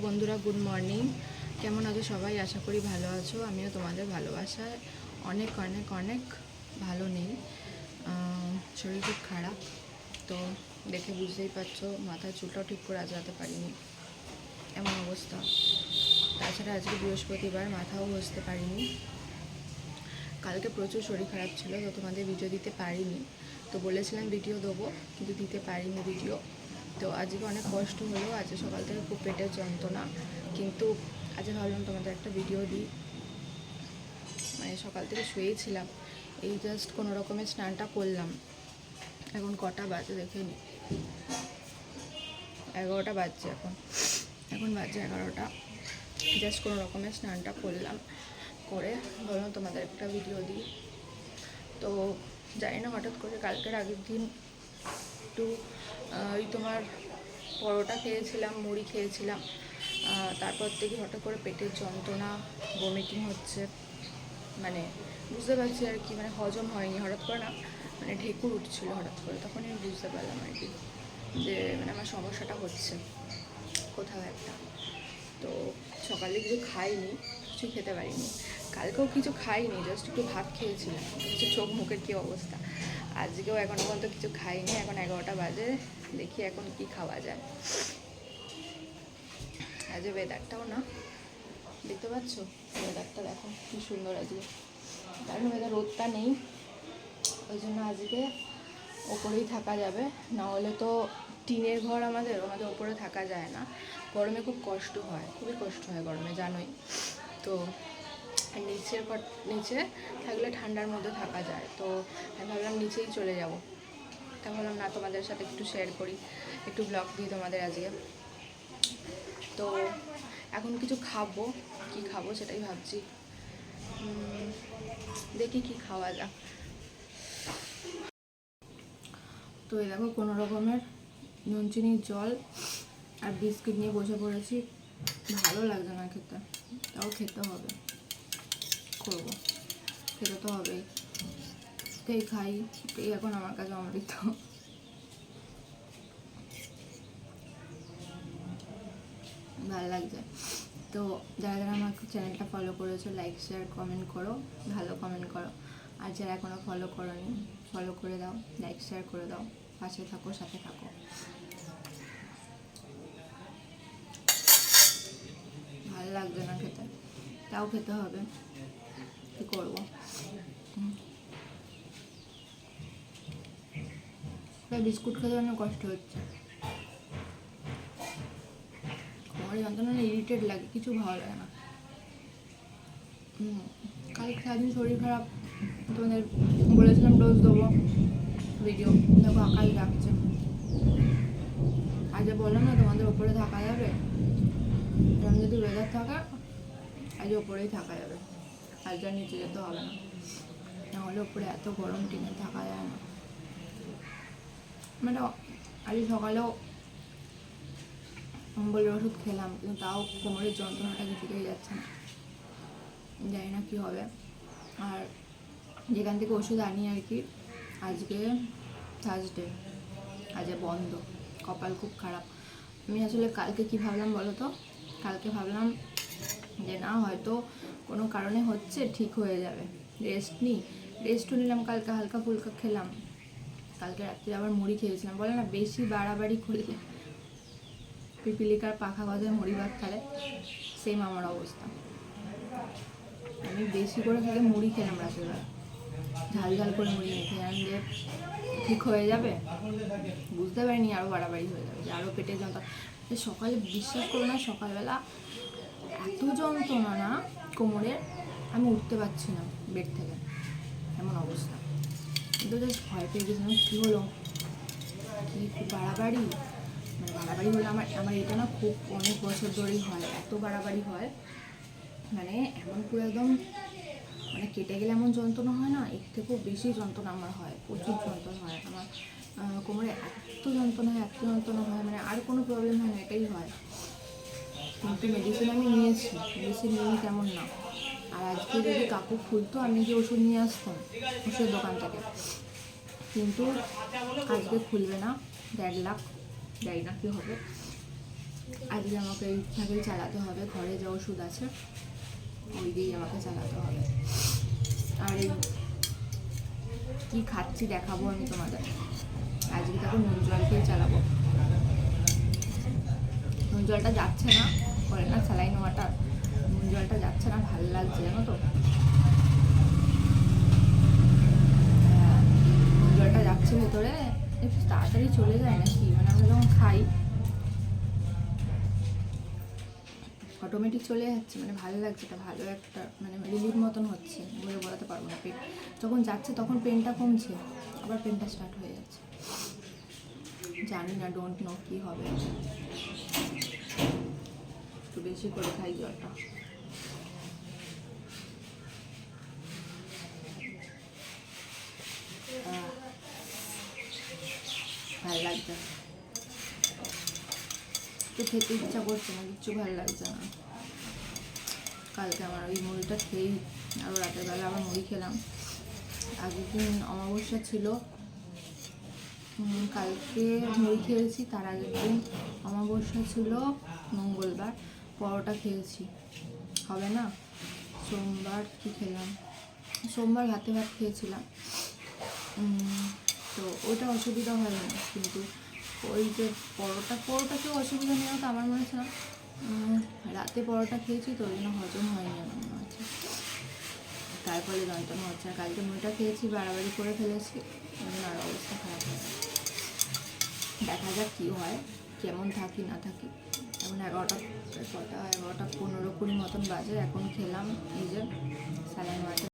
বন্ধুরা good morning. কেমন আছো সবাই? আশা করি ভালো আছো। আমিও তোমাদের ভালোবাসায় অনেক অনেক অনেক ভালো নেই। শরীর খুব খারাপ, তো দেখে বুঝতেই পারছো মাথার চুলটাও ঠিক করে আঁচড়াতে পারিনি, এমন অবস্থা। তাছাড়া আজকে বৃহস্পতিবার, মাথাও ঘষতে পারিনি। কালকে প্রচুর শরীর খারাপ ছিল, তো তোমাদের ভিডিও দিতে পারিনি। তো বলেছিলাম ভিডিও দেবো, কিন্তু দিতে পারিনি ভিডিও। তো আজকে অনেক কষ্ট হলো, আজকে সকাল থেকে খুব পেটের যন্ত্রণা, কিন্তু আজকে ভাবলাম তোমাদের একটা ভিডিও দিই। মানে সকাল থেকে শুয়েছিলাম, এই জাস্ট কোনো রকমের স্নানটা করলাম। এখন কটা বাজে দেখে নি, 11টা বাজছে। এখন বাজছে 11টা। জাস্ট কোনো রকমের স্নানটা করলাম, করে ভাবলাম তোমাদের একটা ভিডিও দিই। তো জানি না, হঠাৎ করে কালকের আগের দিন একটু ওই তোমার পরোটা খেয়েছিলাম, মুড়ি খেয়েছিলাম। তারপর থেকে হঠাৎ করে পেটের যন্ত্রণা, বমিটিং হচ্ছে, মানে বুঝতে পারছি আর কি, মানে হজম হয়নি হঠাৎ করে না, মানে ঢেকুর উঠছিল হঠাৎ করে। তখন আমি বুঝতে পারলাম আর কি যে মানে আমার সমস্যাটা হচ্ছে কোথাও একটা। তো সকালে কিছু খাইনি, কিছু খেতে পারিনি। কালকেও কিছু খাইনি, জাস্ট একটু ভাত খেয়েছিলাম। কিছু চোখ মুখের কী অবস্থা। আজকেও এখনও পর্যন্ত কিছু খাইনি। এখন 11টা বাজে, দেখি এখন কি খাওয়া যায়। আজ ওয়েদারটাও না, দেখতে পাচ্ছ ওয়েদারটা, দেখো কি সুন্দর আজকে। কারণ ওয়েদার রোদটা নেই, ওই জন্য আজকে ওপরেই থাকা যাবে। না হলে তো টিনের ঘর আমাদের ওপরে থাকা যায় না। গরমে খুব কষ্ট হয়, খুবই কষ্ট হয় গরমে, জানোই তো। নিচে থাকলে ঠান্ডার মধ্যে থাকা যায়, তো আমি ভাবলাম নিচেই চলে যাব। তা ভাবলাম না, তোমাদের সাথে একটু শেয়ার করি, একটু ব্লগ দিই তোমাদের আজকে। তো এখন কিছু খাবো, কি খাবো সেটাই ভাবছি। দেখি কি খাওয়া যাক। তো এই দেখো কোনো রকমের নুন চিনির জল আর বিস্কিট নিয়ে বসে পড়েছি। ভালো লাগছে না খেতে, তাও খেতে হবে, করবো, খেতে তো হবেই। এই খাই, এই এখন আমার কাছে অমৃত। ভালো লাগছে। তো যারা যারা আমার চ্যানেলটা ফলো করেছো, লাইক শেয়ার কমেন্ট করো, ভালো কমেন্ট করো। আর যারা এখনও ফলো করোনি, ফলো করে দাও, লাইক শেয়ার করে দাও, পাশে থাকো, সাথে থাকো। ভালো লাগছে না খেতে, তাও খেতে হবে, কী করবো। বিস্কুট খেতে অনেক কষ্ট হচ্ছে, কোমরে যন্ত্রণা, ইরিটেট লাগে, কিছু ভালো লাগে না। কালকে সারাদিন শরীর খারাপ, তোমাদের বলেছিলাম ডোজ দেবো, ভিডিও দেখো আকাশ ডাকছে। আজ বললাম না তোমাদের ওপরে থাকা যাবে, এরকম যদি ওয়েদার থাকে আজ ওপরেই থাকা যাবে, আজ আর নিচে যেতে হবে না। নাহলে ওপরে এত গরম, টিনে থাকা যায় না। মানে আজ সকালেও অম্বলের ওষুধ খেলাম, কিন্তু তাও কোমরের যন্ত্রণাটা কিছুতেই যাচ্ছে না, জানি না কী হবে। আর যেখান থেকে ওষুধ আনি আর কি, আজকে থার্সডে, আজ বন্ধ, কপাল খুব খারাপ। আমি আসলে কালকে কি ভাবলাম বলো তো, কালকে ভাবলাম যে না, হয়তো কোনো কারণে হচ্ছে, ঠিক হয়ে যাবে, রেস্টও নিলাম। কালকে হালকা ফুলকা খেলাম, কালকে রাত্রে আবার মুড়ি খেয়েছিলাম। বলে না বেশি বাড়াবাড়ি করলে পিপিলিকার পাখা গজায় মুড়ি ভাত খালে, সেম আমার অবস্থা। আমি বেশি করে খেলে মুড়ি খেলাম রাতের বেলা, ঝাল ঝাল করে মুড়ি মেখে, আমি যে ঠিক হয়ে যাবে বুঝতে পারিনি, আরও বাড়াবাড়ি হয়ে যাবে, যে আরও পেটে যন্ত্রণা। সকালে বিশ্বাস করো না, সকালবেলা এত যন্ত্রণা না কোমরের, আমি উঠতে পারছি না বেড থেকে, এমন অবস্থা। কিন্তু জাস্ট ভয় পেয়ে গেছিলাম, কী হলো, কি খুব বাড়াবাড়ি, মানে বাড়াবাড়ি হলে আমার এটা না খুব অনেক বছর ধরেই হয়, এত বাড়াবাড়ি হয়, মানে এমন পুরো একদম, মানে কেটে গেলে এমন যন্ত্রণা হয় না, এর থেকেও বেশি যন্ত্রণা আমার হয়, প্রচুর যন্ত্রণা হয় আমার কোমরে, এত যন্ত্রণা হয়, মানে আর কোনো প্রবলেম হয় না, এটাই হয়। কিন্তু মেডিসিন আমি নিয়েছি, মেডিসিন নিয়ে তেমন না। আর আজকে যদি কাকু খুলতো, আমি যে ওষুধ নিয়ে আসতাম ওষুধের দোকান থেকে, কিন্তু আজকে খুলবে না, 1.5 লাখ, জানি না কী হবে। আজকে আমাকে এইটাকেই চালাতে হবে, ঘরে যা ওষুধ আছে ওই দিয়েই আমাকে চালাতে হবে। আর এই কী খাচ্ছি দেখাবো আমি তোমাদের। আজকে তাকে নুন জলকেই চালাবো। নুন জলটা যাচ্ছে না, বলে না স্যালাইন ওয়াটার, নুন জলটা যাচ্ছে না, ভালো লাগছে জানো তো। নুন জলটা যাচ্ছে ভেতরে, একটু তাড়াতাড়ি চলে যায় নাকি, মানে আমরা যখন খাই অটোমেটিক চলে যাচ্ছে, মানে ভালো লাগছে, এটা ভালো একটা মানে রিলিফ মতন হচ্ছে, বলে বলাতে পারবো না। পেন যখন যাচ্ছে তখন পেনটা কমছে, আবার পেনটা স্টার্ট হয়ে যাচ্ছে, জানি না, ডোন্ট নো কী হবে। একটু বেশি করে খাই জলটা। ভালো লাগছে, তো খেতে ইচ্ছা করছে না, কিচ্ছু ভালো লাগছে না। কালকে আমার ওই মুড়িটা খেয়েই আরও রাতের বেলা আবার মুড়ি খেলাম। আগের দিন অমাবস্যা ছিল, কালকে মুড়ি খেয়েছি, তার আগের দিন অমাবস্যা ছিল মঙ্গলবার, পরোটা খেয়েছি, হবে না। সোমবার কি খেলাম, সোমবার ভাত খেয়েছিলাম, তো ওটা অসুবিধা হয় না, কিন্তু ওই যে পরোটাকেও অসুবিধা নেই তো আমার মনে হচ্ছে না। রাতে পরোটা খেয়েছি তো ওই জন্য হজম হয়নি আমার মনে হচ্ছে, তার ফলে যন্ত্রণা হচ্ছে। আর কালকে মুড়িটা খেয়েছি, বাড়াবাড়ি করে ফেলেছি, ওই জন্য আর অবস্থা খারাপ হয়ে গেছে। দেখা যাক কী হয়, কেমন থাকি না থাকি। এখন 11টা 15-20 মতন বাজে, এখন খেলাম এই যে স্যালাইন ওয়াটার।